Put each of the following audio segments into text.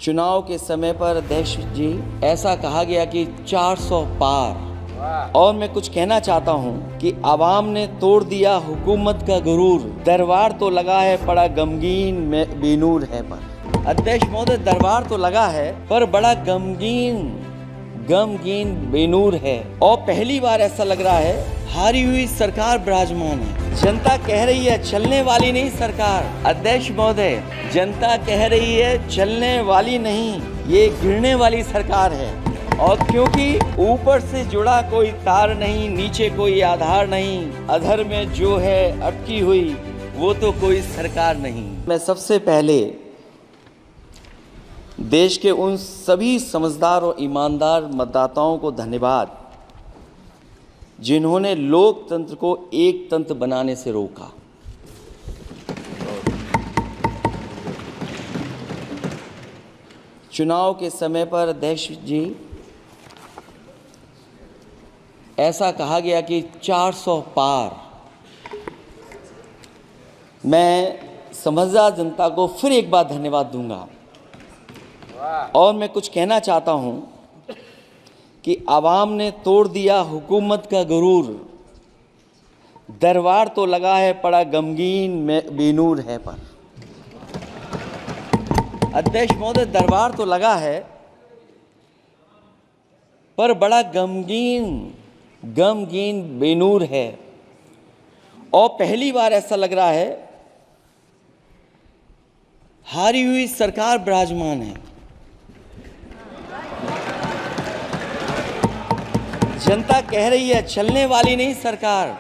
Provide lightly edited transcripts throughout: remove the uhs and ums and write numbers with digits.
चुनाव के समय पर अध्यक्ष जी ऐसा कहा गया कि 400 पार, और मैं कुछ कहना चाहता हूं कि आवाम ने तोड़ दिया हुकूमत का गुरूर, दरबार तो लगा है बड़ा गमगीन में बेनूर है। पर अध्यक्ष महोदय, दरबार तो लगा है पर बड़ा गमगीन बेनूर है, और पहली बार ऐसा लग रहा है हारी हुई सरकार विराजमान है। जनता कह रही है चलने वाली नहीं सरकार। अध्यक्ष महोदय, जनता कह रही है चलने वाली नहीं, ये गिरने वाली सरकार है। और क्योंकि ऊपर से जुड़ा कोई तार नहीं, नीचे कोई आधार नहीं, अधर में जो है अटकी हुई वो तो कोई सरकार नहीं। मैं सबसे पहले देश के उन सभी समझदार और ईमानदार मतदाताओं को धन्यवाद जिन्होंने लोकतंत्र को एक तंत्र बनाने से रोका। चुनाव के समय पर अध्यक्ष जी ऐसा कहा गया कि 400 पार। मैं समझदार जनता को फिर एक बार धन्यवाद दूंगा, और मैं कुछ कहना चाहता हूं कि आवाम ने तोड़ दिया हुकूमत का गुरूर, दरबार तो लगा है बड़ा गमगीन में बेनूर है। पर अध्यक्ष महोदय, दरबार तो लगा है पर बड़ा गमगीन बेनूर है, और पहली बार ऐसा लग रहा है हारी हुई सरकार विराजमान है। जनता कह रही है चलने वाली नहीं सरकार।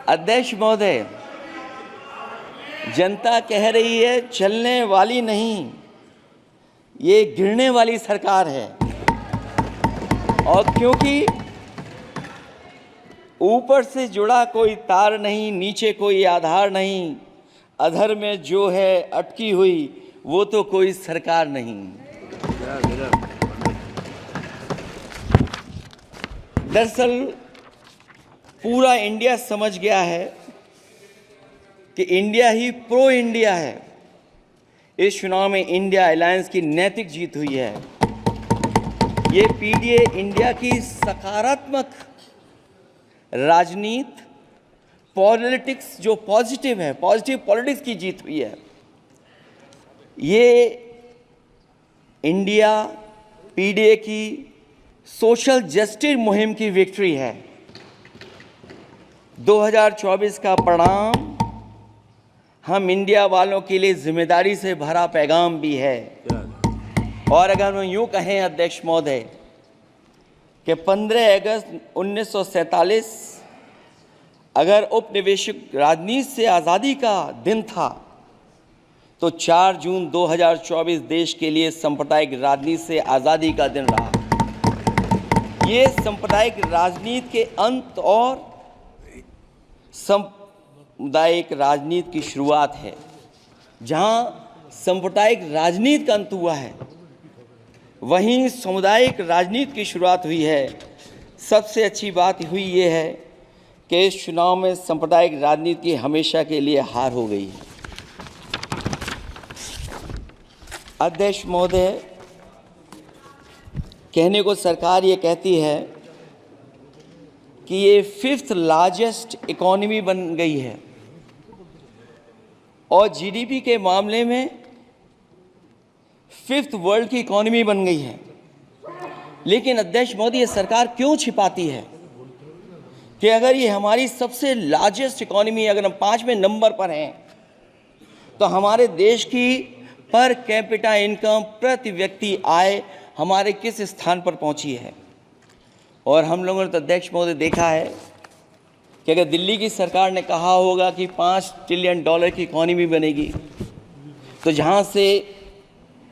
अध्यक्ष महोदय, जनता कह रही है चलने वाली नहीं, ये गिरने वाली सरकार है। और क्योंकि ऊपर से जुड़ा कोई तार नहीं, नीचे कोई आधार नहीं, अधर में जो है अटकी हुई वो तो कोई सरकार नहीं। दरअसल पूरा इंडिया समझ गया है कि इंडिया ही प्रो इंडिया है। इस चुनाव में इंडिया अलायंस की नैतिक जीत हुई है। ये पीडीए इंडिया की सकारात्मक राजनीति, पॉलिटिक्स जो पॉजिटिव है, पॉजिटिव पॉलिटिक्स की जीत हुई है। ये इंडिया पीडीए की सोशल जस्टिस मुहिम की विक्ट्री है। 2024 का परिणाम हम इंडिया वालों के लिए जिम्मेदारी से भरा पैगाम भी है। और अगर हम यूँ कहें अध्यक्ष महोदय कि 15 अगस्त 1947 अगर उपनिवेशिक राजनीति से आज़ादी का दिन था, तो 4 जून 2024 देश के लिए सांप्रदायिक राजनीति से आज़ादी का दिन रहा। ये सांप्रदायिक राजनीति के अंत और सामुदायिक राजनीति की शुरुआत है। जहां सांप्रदायिक राजनीति का अंत हुआ है, वहीं सामुदायिक राजनीति की शुरुआत हुई है। सबसे अच्छी बात हुई ये है कि इस चुनाव में सांप्रदायिक राजनीति की हमेशा के लिए हार हो गई है। अध्यक्ष महोदय, कहने को सरकार ये कहती है कि ये 5th लार्जेस्ट इकोनॉमी बन गई है और जीडीपी के मामले में 5th वर्ल्ड की इकोनॉमी बन गई है। लेकिन अध्यक्ष मोदी, ये सरकार क्यों छिपाती है कि अगर ये हमारी सबसे लार्जेस्ट इकोनॉमी, अगर हम 5वें नंबर पर हैं, तो हमारे देश की पर कैपिटा इनकम, प्रति व्यक्ति आय हमारे किस स्थान पर पहुंची है। और हम लोगों ने तो अध्यक्ष महोदय देखा है कि अगर दिल्ली की सरकार ने कहा होगा कि $5 ट्रिलियन की इकोनॉमी बनेगी, तो जहां से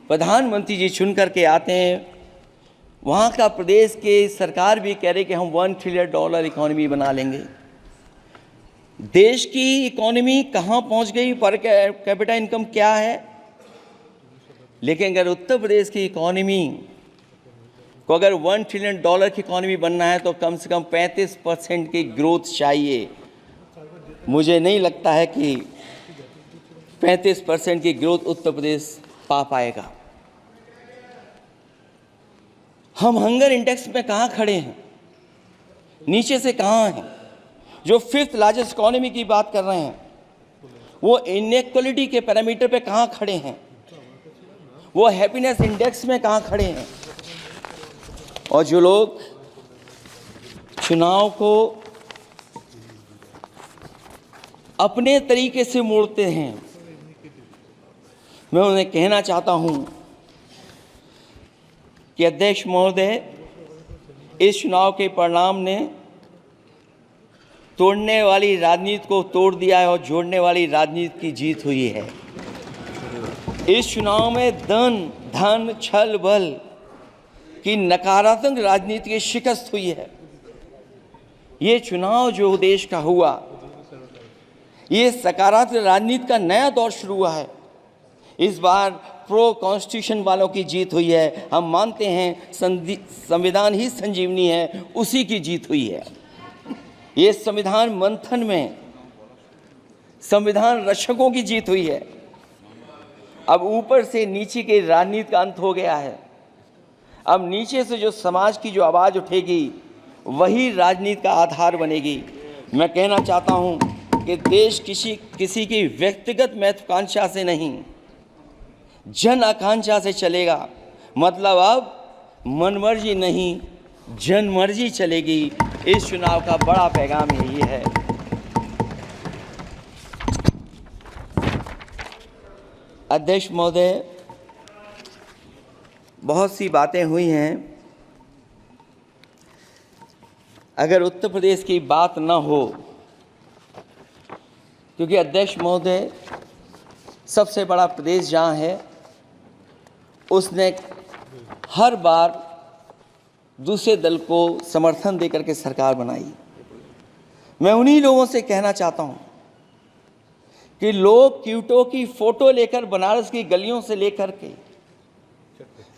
प्रधानमंत्री जी चुन करके आते हैं, वहाँ का प्रदेश के सरकार भी कह रहे कि हम $1 ट्रिलियन इकोनॉमी बना लेंगे। देश की इकोनॉमी कहाँ पहुँच गई, पर कैपिटा इनकम क्या है। लेकिन अगर उत्तर प्रदेश की इकोनॉमी को अगर $1 ट्रिलियन की इकोनॉमी बनना है, तो कम से कम 35% की ग्रोथ चाहिए। मुझे नहीं लगता है कि 35% की ग्रोथ उत्तर प्रदेश पा पाएगा। हम हंगर इंडेक्स में कहाँ खड़े हैं, नीचे से कहाँ हैं। जो 5th लार्जेस्ट इकोनॉमी की बात कर रहे हैं वो इनइक्वालिटी के पैरामीटर पे कहाँ खड़े हैं, वो हैप्पीनेस इंडेक्स में कहाँ खड़े हैं। और जो लोग चुनाव को अपने तरीके से मोड़ते हैं, मैं उन्हें कहना चाहता हूं कि अध्यक्ष महोदय, इस चुनाव के परिणाम ने तोड़ने वाली राजनीति को तोड़ दिया है और जोड़ने वाली राजनीति की जीत हुई है। इस चुनाव में धन छल बल की नकारात्मक राजनीति की शिकस्त हुई है। ये चुनाव जो देश का हुआ, ये सकारात्मक राजनीति का नया दौर शुरू हुआ है। इस बार प्रो कॉन्स्टिट्यूशन वालों की जीत हुई है। हम मानते हैं संविधान ही संजीवनी है, उसी की जीत हुई है। ये संविधान मंथन में संविधान रक्षकों की जीत हुई है। अब ऊपर से नीचे की राजनीति का अंत हो गया है। अब नीचे से जो समाज की जो आवाज़ उठेगी वही राजनीति का आधार बनेगी। मैं कहना चाहता हूं कि देश किसी की व्यक्तिगत महत्वाकांक्षा से नहीं, जन आकांक्षा से चलेगा। मतलब अब मनमर्जी नहीं, जनमर्जी चलेगी। इस चुनाव का बड़ा पैगाम यही है। अध्यक्ष महोदय, बहुत सी बातें हुई हैं। अगर उत्तर प्रदेश की बात न हो, क्योंकि अध्यक्ष महोदय सबसे बड़ा प्रदेश जहाँ है, उसने हर बार दूसरे दल को समर्थन देकर के सरकार बनाई। मैं उन्हीं लोगों से कहना चाहता हूँ कि लोग क्यूटो की फोटो लेकर बनारस की गलियों से लेकर के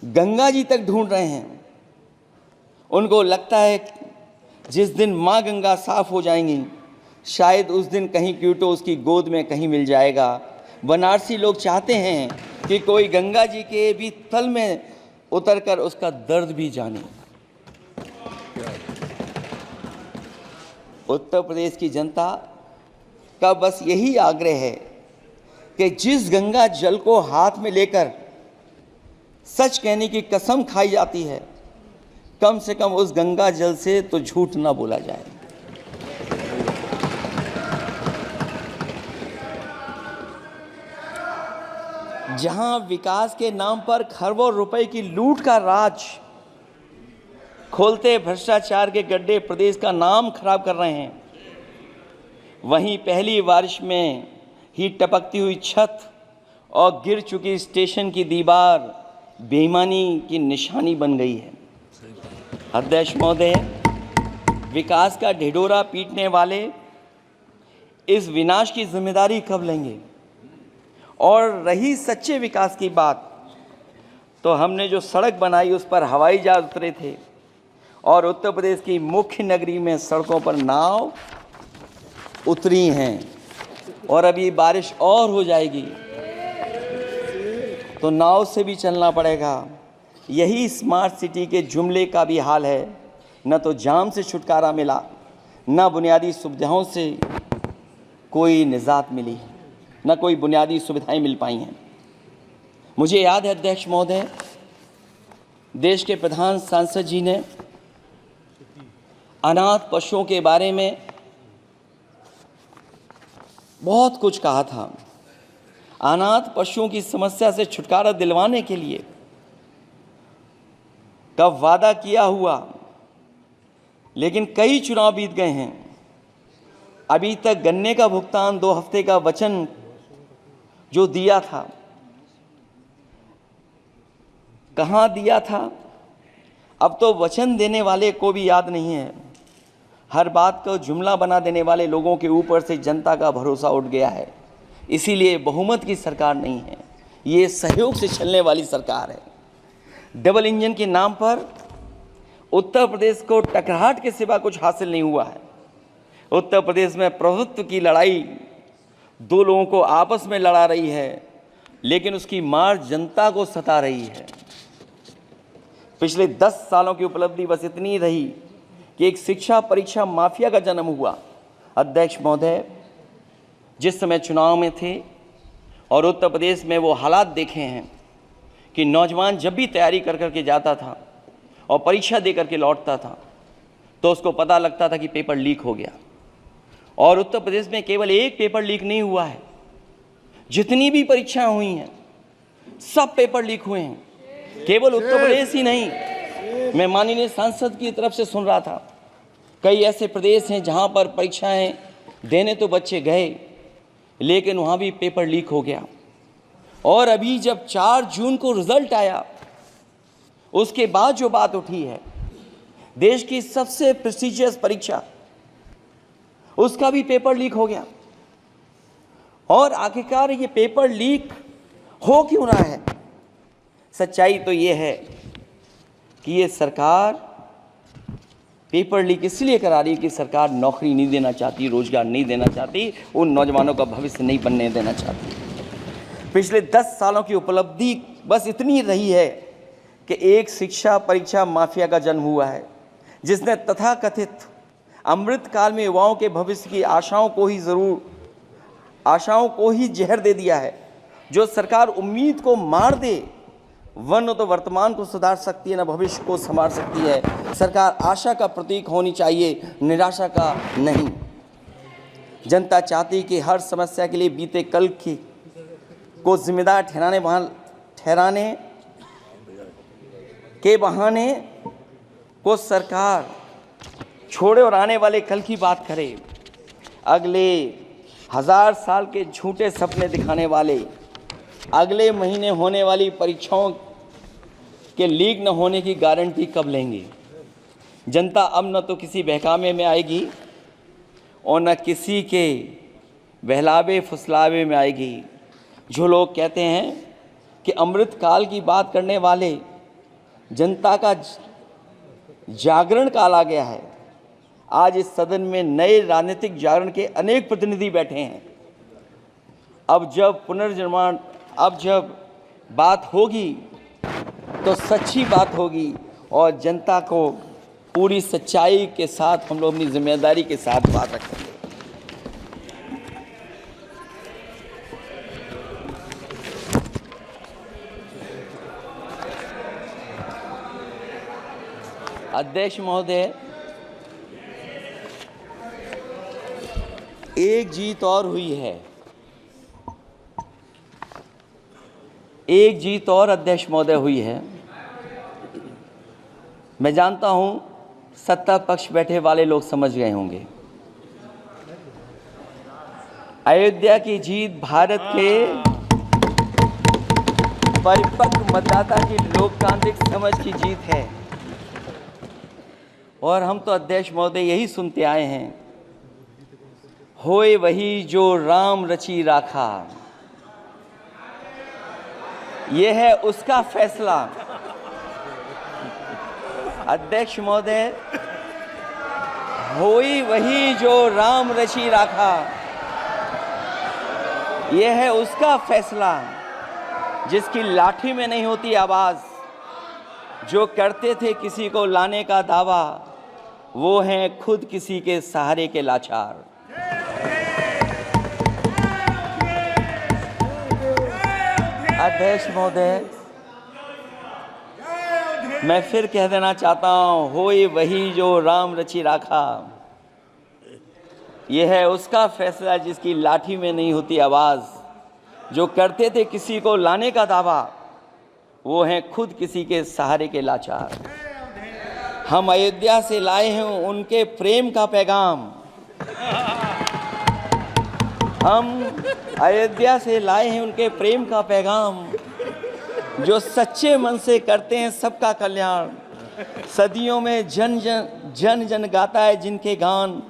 गंगा जी तक ढूंढ रहे हैं। उनको लगता है जिस दिन माँ गंगा साफ हो जाएंगी, शायद उस दिन कहीं क्यूटो उसकी गोद में कहीं मिल जाएगा। बनारसी लोग चाहते हैं कि कोई गंगा जी के भी तल में उतरकर उसका दर्द भी जाने। उत्तर प्रदेश की जनता का बस यही आग्रह है कि जिस गंगा जल को हाथ में लेकर सच कहने की कसम खाई जाती है, कम से कम उस गंगा जल से तो झूठ ना बोला जाए। जहां विकास के नाम पर खरबों रुपए की लूट का राज खोलते भ्रष्टाचार के गड्ढे प्रदेश का नाम खराब कर रहे हैं, वहीं पहली बारिश में ही टपकती हुई छत और गिर चुकी स्टेशन की दीवार बेईमानी की निशानी बन गई है। अध्यक्ष महोदय, विकास का ढिढोरा पीटने वाले इस विनाश की जिम्मेदारी कब लेंगे? और रही सच्चे विकास की बात, तो हमने जो सड़क बनाई उस पर हवाई जहाज उतरे थे और उत्तर प्रदेश की मुख्य नगरी में सड़कों पर नाव उतरी हैं। और अभी बारिश और हो जाएगी तो नाव से भी चलना पड़ेगा। यही स्मार्ट सिटी के जुमले का भी हाल है। न तो जाम से छुटकारा मिला, न बुनियादी सुविधाओं से कोई निजात मिली, न कोई बुनियादी सुविधाएं मिल पाई हैं। मुझे याद है अध्यक्ष महोदय, देश के प्रधान सांसद जी ने अनाथ पशुओं के बारे में बहुत कुछ कहा था। अनाथ पशुओं की समस्या से छुटकारा दिलवाने के लिए कब वादा किया हुआ, लेकिन कई चुनाव बीत गए हैं, अभी तक गन्ने का भुगतान 2 हफ्ते का वचन जो दिया था, कहाँ दिया था? अब तो वचन देने वाले को भी याद नहीं है। हर बात को जुमला बना देने वाले लोगों के ऊपर से जनता का भरोसा उठ गया है। इसीलिए बहुमत की सरकार नहीं है, ये सहयोग से चलने वाली सरकार है। डबल इंजन के नाम पर उत्तर प्रदेश को टकराहट के सिवा कुछ हासिल नहीं हुआ है। उत्तर प्रदेश में प्रभुत्व की लड़ाई 2 लोगों को आपस में लड़ा रही है, लेकिन उसकी मार जनता को सता रही है। पिछले 10 सालों की उपलब्धि बस इतनी रही कि एक शिक्षा परीक्षा माफिया का जन्म हुआ। अध्यक्ष महोदय, जिस समय चुनाव में थे और उत्तर प्रदेश में वो हालात देखे हैं कि नौजवान जब भी तैयारी कर करके जाता था और परीक्षा दे करके लौटता था तो उसको पता लगता था कि पेपर लीक हो गया। और उत्तर प्रदेश में केवल एक पेपर लीक नहीं हुआ है, जितनी भी परीक्षाएं हुई हैं सब पेपर लीक हुए हैं। केवल उत्तर प्रदेश ही नहीं, मैं माननीय सांसद की तरफ से सुन रहा था, कई ऐसे प्रदेश हैं जहां पर परीक्षाएं देने तो बच्चे गए लेकिन वहां भी पेपर लीक हो गया। और अभी जब 4 जून को रिजल्ट आया उसके बाद जो बात उठी है, देश की सबसे प्रेस्टिजियस परीक्षा, उसका भी पेपर लीक हो गया। और आखिरकार ये पेपर लीक हो क्यों रहा है? सच्चाई तो ये है कि ये सरकार पेपर लीक इसलिए करा रही है कि सरकार नौकरी नहीं देना चाहती, रोजगार नहीं देना चाहती, उन नौजवानों का भविष्य नहीं बनने देना चाहती। पिछले 10 सालों की उपलब्धि बस इतनी रही है कि एक शिक्षा परीक्षा माफिया का जन्म हुआ है, जिसने तथाकथित अमृतकाल में युवाओं के भविष्य की आशाओं को ही जहर दे दिया है। जो सरकार उम्मीद को मार दे, वह न तो वर्तमान को सुधार सकती है न भविष्य को संवार सकती है। सरकार आशा का प्रतीक होनी चाहिए, निराशा का नहीं। जनता चाहती कि हर समस्या के लिए बीते कल को जिम्मेदार ठहराने के बहाने को सरकार छोड़े और आने वाले कल की बात करे। अगले 1000 साल के झूठे सपने दिखाने वाले अगले महीने होने वाली परीक्षाओं के लीक न होने की गारंटी कब लेंगे? जनता अब न तो किसी बहकावे में आएगी और न किसी के बहलावे फुसलावे में आएगी। जो लोग कहते हैं कि अमृत काल की बात करने वाले जनता का जागरण काल आ गया है, आज इस सदन में नए राजनीतिक जागरण के अनेक प्रतिनिधि बैठे हैं। अब जब बात होगी तो सच्ची बात होगी और जनता को पूरी सच्चाई के साथ हम लोग अपनी जिम्मेदारी के साथ बात रखेंगे। अध्यक्ष महोदय, एक जीत और हुई है, एक जीत और अध्यक्ष महोदय हुई है। मैं जानता हूं सत्ता पक्ष बैठे वाले लोग समझ गए होंगे। अयोध्या की जीत भारत के परिपक्व मतदाता की लोकतांत्रिक समझ की जीत है। और हम तो अध्यक्ष महोदय यही सुनते आए हैं, होए वही जो राम रची राखा, ये है उसका फैसला। अध्यक्ष महोदय, होई वही जो राम रची राखा, ये है उसका फैसला, जिसकी लाठी में नहीं होती आवाज। जो करते थे किसी को लाने का दावा, वो हैं खुद किसी के सहारे के लाचार। अध्यक्ष महोदय, मैं फिर कह देना चाहता हूं, होए वही जो राम रची राखा, यह है उसका फैसला, जिसकी लाठी में नहीं होती आवाज। जो करते थे किसी को लाने का दावा, वो हैं खुद किसी के सहारे के लाचार। हम अयोध्या से लाए हैं उनके प्रेम का पैगाम, हम अयोध्या से लाए हैं उनके प्रेम का पैगाम। जो सच्चे मन से करते हैं सबका कल्याण, सदियों में जन जन गाता है जिनके गान,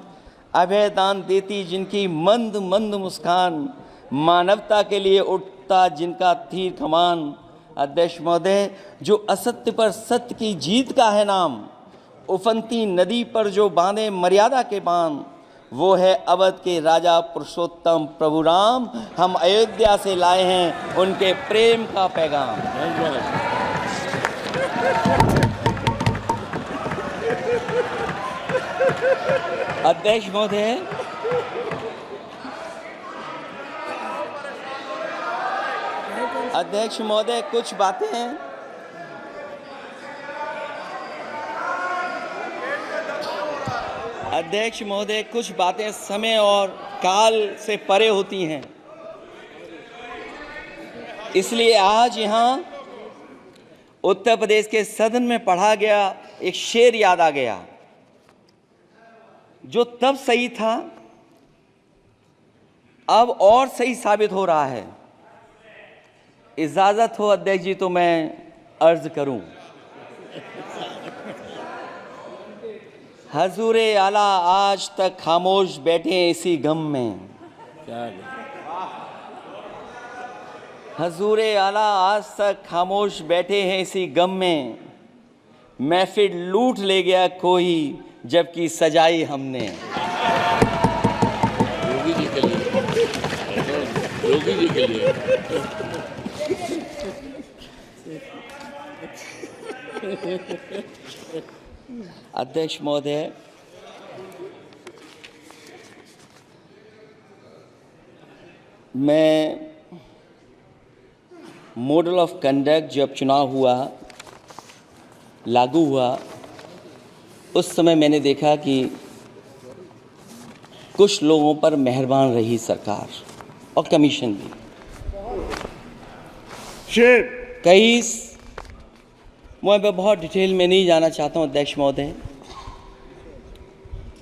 अभय दान देती जिनकी मंद मंद मुस्कान, मानवता के लिए उठता जिनका तीर कमान। अध्यक्ष महोदय, जो असत्य पर सत्य की जीत का है नाम, उफनती नदी पर जो बांधे मर्यादा के बांध, वो है अवध के राजा पुरुषोत्तम प्रभु राम। हम अयोध्या से लाए हैं उनके प्रेम का पैगाम। अध्यक्ष महोदय, कुछ बातें हैं। अध्यक्ष महोदय, कुछ बातें समय और काल से परे होती हैं, इसलिए आज यहाँ उत्तर प्रदेश के सदन में पढ़ा गया एक शेर याद आ गया, जो तब सही था अब और सही साबित हो रहा है। इजाजत हो अध्यक्ष जी तो मैं अर्ज करूं। हजूरे आला आज तक खामोश बैठे हैं इसी गम में, हजूरे आला आज तक खामोश बैठे हैं इसी गम में, महफिल लूट ले गया कोई जबकि सजाई हमने। योगी जी के लिए, योगी जी के लिए। अध्यक्ष महोदय, मैं मॉडल ऑफ कंडक्ट जब चुनाव हुआ, लागू हुआ, उस समय मैंने देखा कि कुछ लोगों पर मेहरबान रही सरकार और कमीशन भी। कई मैं बहुत डिटेल में नहीं जाना चाहता हूं अध्यक्ष महोदय,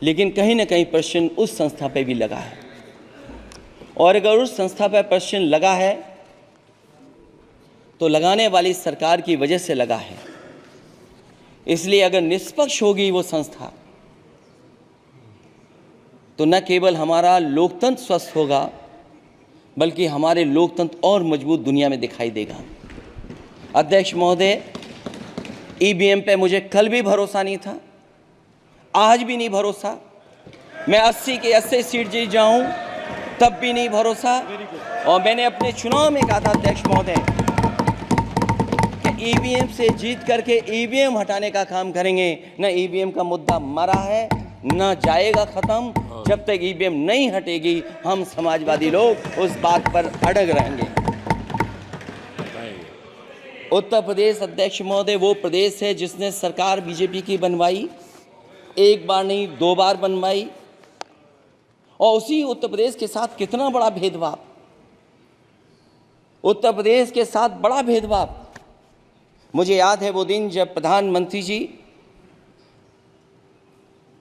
लेकिन कहीं ना कहीं प्रश्न उस संस्था पे भी लगा है, और अगर उस संस्था पर प्रश्न लगा है तो लगाने वाली सरकार की वजह से लगा है। इसलिए अगर निष्पक्ष होगी वो संस्था तो न केवल हमारा लोकतंत्र स्वस्थ होगा, बल्कि हमारे लोकतंत्र और मजबूत दुनिया में दिखाई देगा। अध्यक्ष महोदय, ईवीएम पे मुझे कल भी भरोसा नहीं था, आज भी नहीं भरोसा। मैं 80 के 80 सीट जीत जाऊं तब भी नहीं भरोसा। और मैंने अपने चुनाव में कहा था अध्यक्ष महोदय कि ईवीएम से जीत करके ईवीएम हटाने का काम करेंगे। न ईवीएम का मुद्दा मरा है, न जाएगा खत्म। जब तक ईवीएम नहीं हटेगी हम समाजवादी लोग उस बात पर अड़ग रहेंगे। उत्तर प्रदेश अध्यक्ष महोदय वो प्रदेश है जिसने सरकार बीजेपी की बनवाई, एक बार नहीं 2 बार बनवाई, और उसी उत्तर प्रदेश के साथ कितना बड़ा भेदभाव, उत्तर प्रदेश के साथ बड़ा भेदभाव। मुझे याद है वो दिन जब प्रधानमंत्री जी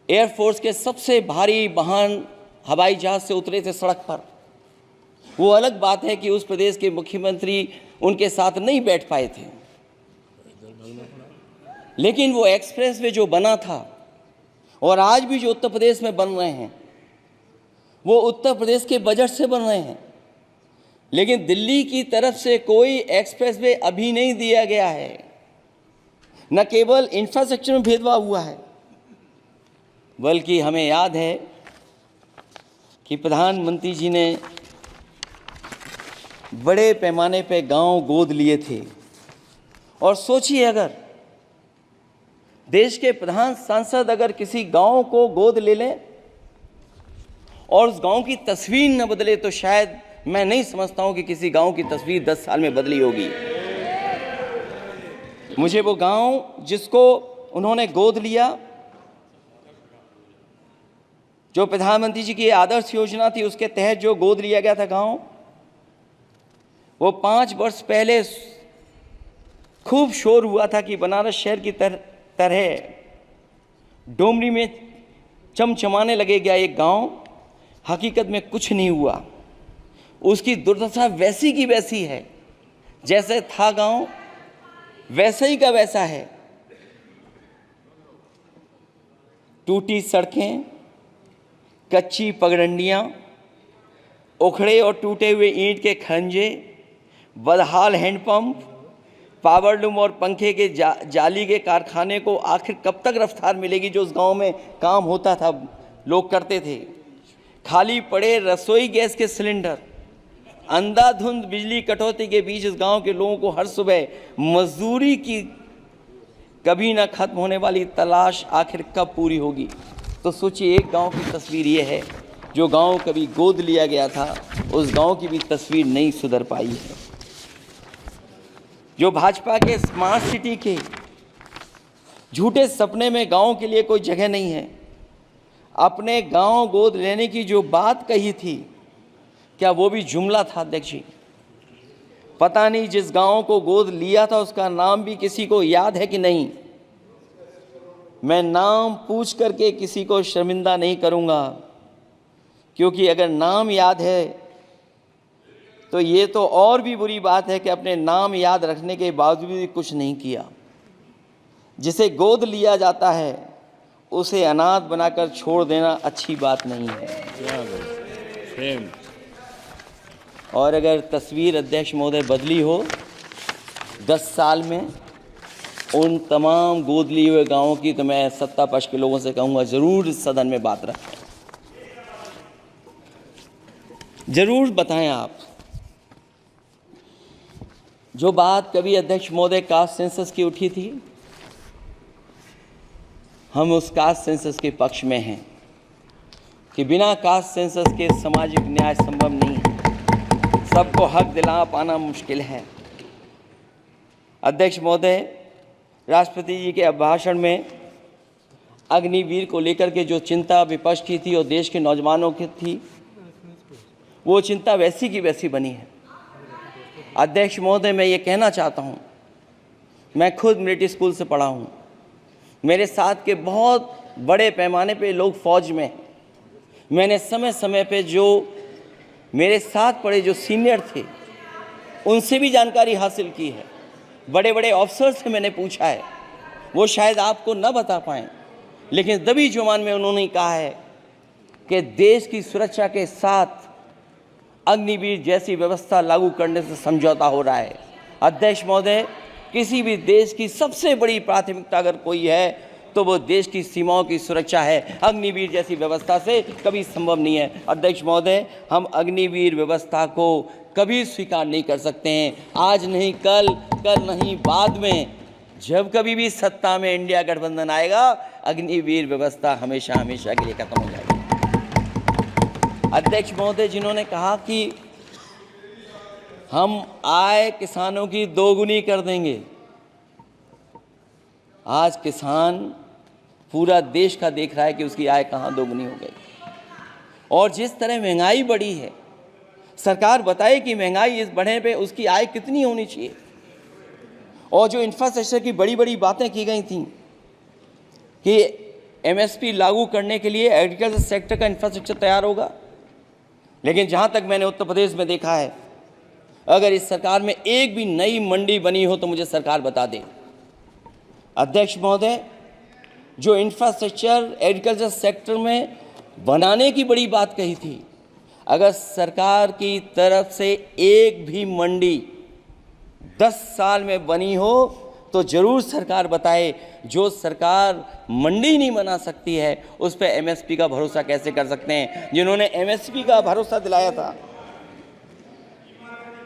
एयरफोर्स के सबसे भारी वाहन हवाई जहाज से उतरे थे सड़क पर। वो अलग बात है कि उस प्रदेश के मुख्यमंत्री उनके साथ नहीं बैठ पाए थे, लेकिन वो एक्सप्रेसवे जो बना था और आज भी जो उत्तर प्रदेश में बन रहे हैं वो उत्तर प्रदेश के बजट से बन रहे हैं। लेकिन दिल्ली की तरफ से कोई एक्सप्रेसवे अभी नहीं दिया गया है। न केवल इंफ्रास्ट्रक्चर में भेदभाव हुआ है, बल्कि हमें याद है कि प्रधानमंत्री जी ने बड़े पैमाने पे गांव गोद लिए थे। और सोचिए, अगर देश के प्रधान सांसद अगर किसी गांव को गोद ले लें और उस गांव की तस्वीर न बदले तो शायद मैं नहीं समझता हूं कि किसी गांव की तस्वीर 10 साल में बदली होगी। मुझे वो गांव जिसको उन्होंने गोद लिया, जो प्रधानमंत्री जी की आदर्श योजना थी उसके तहत जो गोद लिया गया था गांव, वो 5 वर्ष पहले खूब शोर हुआ था कि बनारस शहर की तरह डोमरी में चमचमाने लगेगा एक गांव। हकीकत में कुछ नहीं हुआ। उसकी दुर्दशा वैसी की वैसी है, जैसे था गांव वैसे ही का वैसा है। टूटी सड़कें, कच्ची पगडंडियां, उखड़े और टूटे हुए ईंट के खंजे, बदहाल हैंडपंप, पावरलूम और पंखे के जाली के कारखाने को आखिर कब तक रफ्तार मिलेगी जो उस गांव में काम होता था, लोग करते थे। खाली पड़े रसोई गैस के सिलेंडर, अंधाधुंध बिजली कटौती के बीच इस गांव के लोगों को हर सुबह मजदूरी की कभी ना खत्म होने वाली तलाश आखिर कब पूरी होगी। तो सोचिए एक गांव की तस्वीर ये है, जो गांव कभी गोद लिया गया था उस गांव की भी तस्वीर नहीं सुधर पाई है। जो भाजपा के स्मार्ट सिटी के झूठे सपने में गांव के लिए कोई जगह नहीं है। अपने गांव गोद लेने की जो बात कही थी, क्या वो भी जुमला था अध्यक्ष जी? पता नहीं जिस गांव को गोद लिया था उसका नाम भी किसी को याद है कि नहीं। मैं नाम पूछ करके किसी को शर्मिंदा नहीं करूंगा, क्योंकि अगर नाम याद है तो ये तो और भी बुरी बात है कि अपने नाम याद रखने के बावजूद भी कुछ नहीं किया। जिसे गोद लिया जाता है उसे अनाथ बनाकर छोड़ देना अच्छी बात नहीं है। और अगर तस्वीर अध्यक्ष महोदय बदली हो 10 साल में उन तमाम गोद लिए हुए गांवों की, तो मैं सत्ता पक्ष के लोगों से कहूँगा ज़रूर इस सदन में बात रखें, ज़रूर बताएं आप। जो बात कभी अध्यक्ष महोदय कास्ट सेंसस की उठी थी, हम उस कास्ट सेंसस के पक्ष में हैं कि बिना कास्ट सेंसस के सामाजिक न्याय संभव नहीं है। सबको हक दिला पाना मुश्किल है। अध्यक्ष महोदय, राष्ट्रपति जी के अभिभाषण में अग्निवीर को लेकर के जो चिंता विपक्ष की थी और देश के नौजवानों की थी, वो चिंता वैसी की वैसी बनी है। अध्यक्ष महोदय, मैं ये कहना चाहता हूँ, मैं खुद मिलिट्री स्कूल से पढ़ा हूँ। मेरे साथ के बहुत बड़े पैमाने पे लोग फौज में हैं। मैंने समय समय पे जो मेरे साथ पढ़े जो सीनियर थे उनसे भी जानकारी हासिल की है। बड़े बड़े ऑफिसर से मैंने पूछा है, वो शायद आपको न बता पाएँ, लेकिन दबी जुबान में उन्होंने कहा है कि देश की सुरक्षा के साथ अग्निवीर जैसी व्यवस्था लागू करने से समझौता हो रहा है। अध्यक्ष महोदय, किसी भी देश की सबसे बड़ी प्राथमिकता अगर कोई है तो वो देश की सीमाओं की सुरक्षा है। अग्निवीर जैसी व्यवस्था से कभी संभव नहीं है। अध्यक्ष महोदय, हम अग्निवीर व्यवस्था को कभी स्वीकार नहीं कर सकते हैं। आज नहीं कल, कल नहीं बाद में, जब कभी भी सत्ता में इंडिया गठबंधन आएगा, अग्निवीर व्यवस्था हमेशा हमेशा के लिए खत्म हो जाएगी। अध्यक्ष महोदय, जिन्होंने कहा कि हम आय किसानों की दोगुनी कर देंगे, आज किसान पूरा देश का देख रहा है कि उसकी आय कहाँ दोगुनी हो गई। और जिस तरह महंगाई बढ़ी है, सरकार बताए कि महंगाई इस बढ़ने पे उसकी आय कितनी होनी चाहिए। और जो इंफ्रास्ट्रक्चर की बड़ी बड़ी बातें की गई थी कि एमएसपी लागू करने के लिए एग्रीकल्चर सेक्टर का इंफ्रास्ट्रक्चर तैयार होगा, लेकिन जहाँ तक मैंने उत्तर प्रदेश में देखा है, अगर इस सरकार में एक भी नई मंडी बनी हो तो मुझे सरकार बता दे। अध्यक्ष महोदय, जो इंफ्रास्ट्रक्चर एग्रीकल्चर सेक्टर में बनाने की बड़ी बात कही थी, अगर सरकार की तरफ से एक भी मंडी 10 साल में बनी हो तो ज़रूर सरकार बताए। जो सरकार मंडी नहीं बना सकती है उस पर एमएसपी का भरोसा कैसे कर सकते हैं? जिन्होंने एमएसपी का भरोसा दिलाया था।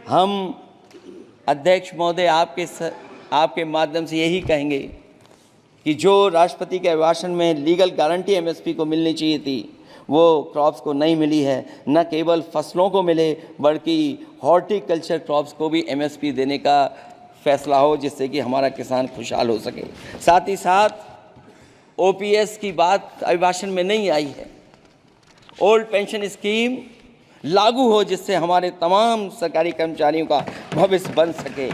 हम अध्यक्ष महोदय आपके माध्यम से यही कहेंगे कि जो राष्ट्रपति के अभिभाषण में लीगल गारंटी एमएसपी को मिलनी चाहिए थी, वो क्रॉप्स को नहीं मिली है। न केवल फसलों को मिले बल्कि हॉर्टिकल्चर क्रॉप्स को भी एमएसपी देने का फैसला हो, जिससे कि हमारा किसान खुशहाल हो सके। साथ ही साथ ओपीएस की बात अभिभाषण में नहीं आई है। ओल्ड पेंशन स्कीम लागू हो, जिससे हमारे तमाम सरकारी कर्मचारियों का भविष्य बन सके।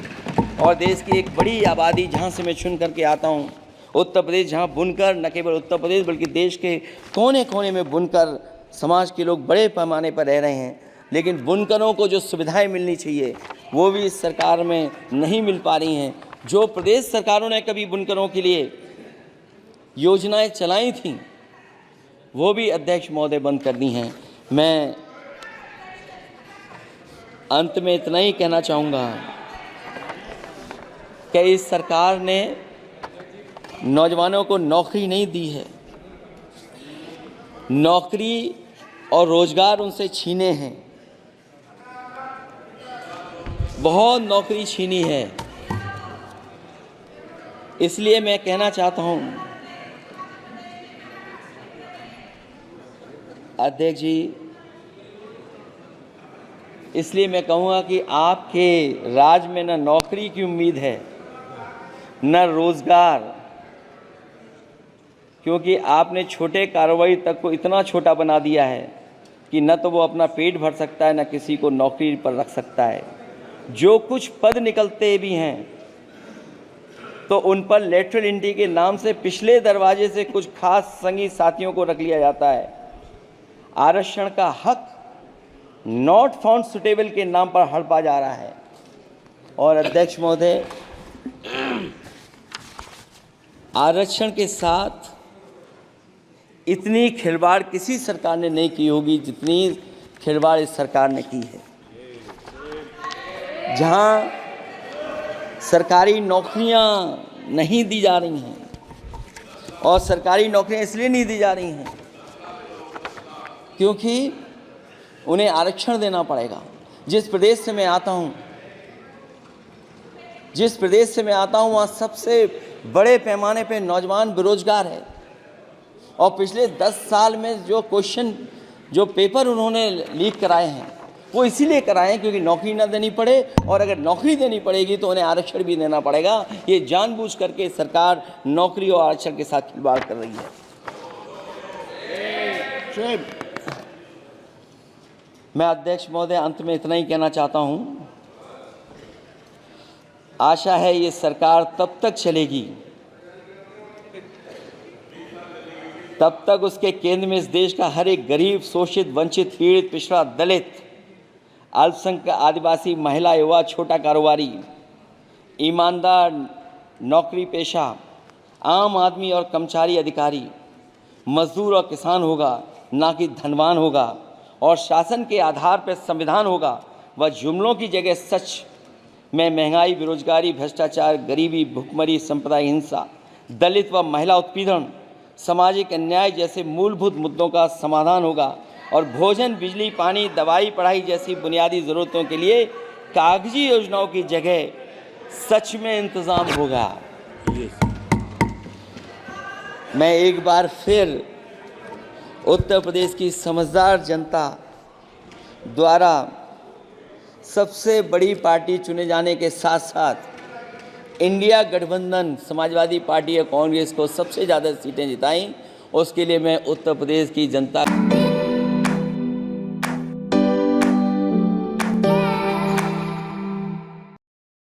और देश की एक बड़ी आबादी, जहाँ से मैं चुन करके आता हूँ, उत्तर प्रदेश, जहाँ बुनकर, न केवल उत्तर प्रदेश बल्कि देश के कोने कोने में बुनकर समाज के लोग बड़े पैमाने पर रह रहे हैं, लेकिन बुनकरों को जो सुविधाएं मिलनी चाहिए वो भी इस सरकार में नहीं मिल पा रही हैं। जो प्रदेश सरकारों ने कभी बुनकरों के लिए योजनाएं चलाई थीं, वो भी अध्यक्ष महोदय बंद कर दी हैं। मैं अंत में इतना ही कहना चाहूँगा कि इस सरकार ने नौजवानों को नौकरी नहीं दी है, नौकरी और रोजगार उनसे छीने हैं, बहुत नौकरी छीनी है। इसलिए मैं कहना चाहता हूं अध्यक्ष जी, इसलिए मैं कहूँगा कि आपके राज में न नौकरी की उम्मीद है न रोजगार, क्योंकि आपने छोटे कारोबारी तक को इतना छोटा बना दिया है कि न तो वो अपना पेट भर सकता है न किसी को नौकरी पर रख सकता है। जो कुछ पद निकलते भी हैं तो उन पर लेटरल एंट्री के नाम से पिछले दरवाजे से कुछ खास संगी साथियों को रख लिया जाता है। आरक्षण का हक नॉट फाउंड सुटेबल के नाम पर हड़पा जा रहा है। और अध्यक्ष महोदय, आरक्षण के साथ इतनी खिलवाड़ किसी सरकार ने नहीं की होगी जितनी खिलवाड़ इस सरकार ने की है। जहां सरकारी नौकरियां नहीं दी जा रही हैं, और सरकारी नौकरियां इसलिए नहीं दी जा रही हैं क्योंकि उन्हें आरक्षण देना पड़ेगा। जिस प्रदेश से मैं आता हूं वहाँ सबसे बड़े पैमाने पे नौजवान बेरोजगार है, और पिछले 10 साल में जो पेपर उन्होंने लीक कराए हैं वो इसीलिए कराए हैं क्योंकि नौकरी ना देनी पड़े, और अगर नौकरी देनी पड़ेगी तो उन्हें आरक्षण भी देना पड़ेगा। ये जानबूझ करके सरकार नौकरी और आरक्षण के साथ खिलवाड़ कर रही है। मैं अध्यक्ष महोदय अंत में इतना ही कहना चाहता हूं, आशा है ये सरकार तब तक चलेगी तब तक उसके केंद्र में इस देश का हर एक गरीब, शोषित, वंचित, पीड़ित, पिछड़ा, दलित, अल्पसंख्यक, आदिवासी, महिला, युवा, छोटा कारोबारी, ईमानदार, नौकरी पेशा, आम आदमी और कर्मचारी, अधिकारी, मजदूर और किसान होगा, ना कि धनवान होगा। और शासन के आधार पर संविधान होगा। वह जुमलों की जगह सच में महंगाई, बेरोजगारी, भ्रष्टाचार, गरीबी, भुखमरी, सांप्रदायिक हिंसा, दलित व महिला उत्पीड़न, सामाजिक अन्याय जैसे मूलभूत मुद्दों का समाधान होगा। और भोजन, बिजली, पानी, दवाई, पढ़ाई जैसी बुनियादी ज़रूरतों के लिए कागजी योजनाओं की जगह सच में इंतज़ाम होगा। मैं एक बार फिर उत्तर प्रदेश की समझदार जनता द्वारा सबसे बड़ी पार्टी चुने जाने के साथ साथ इंडिया गठबंधन समाजवादी पार्टी और कांग्रेस को सबसे ज़्यादा सीटें जिताई, उसके लिए मैं उत्तर प्रदेश की जनता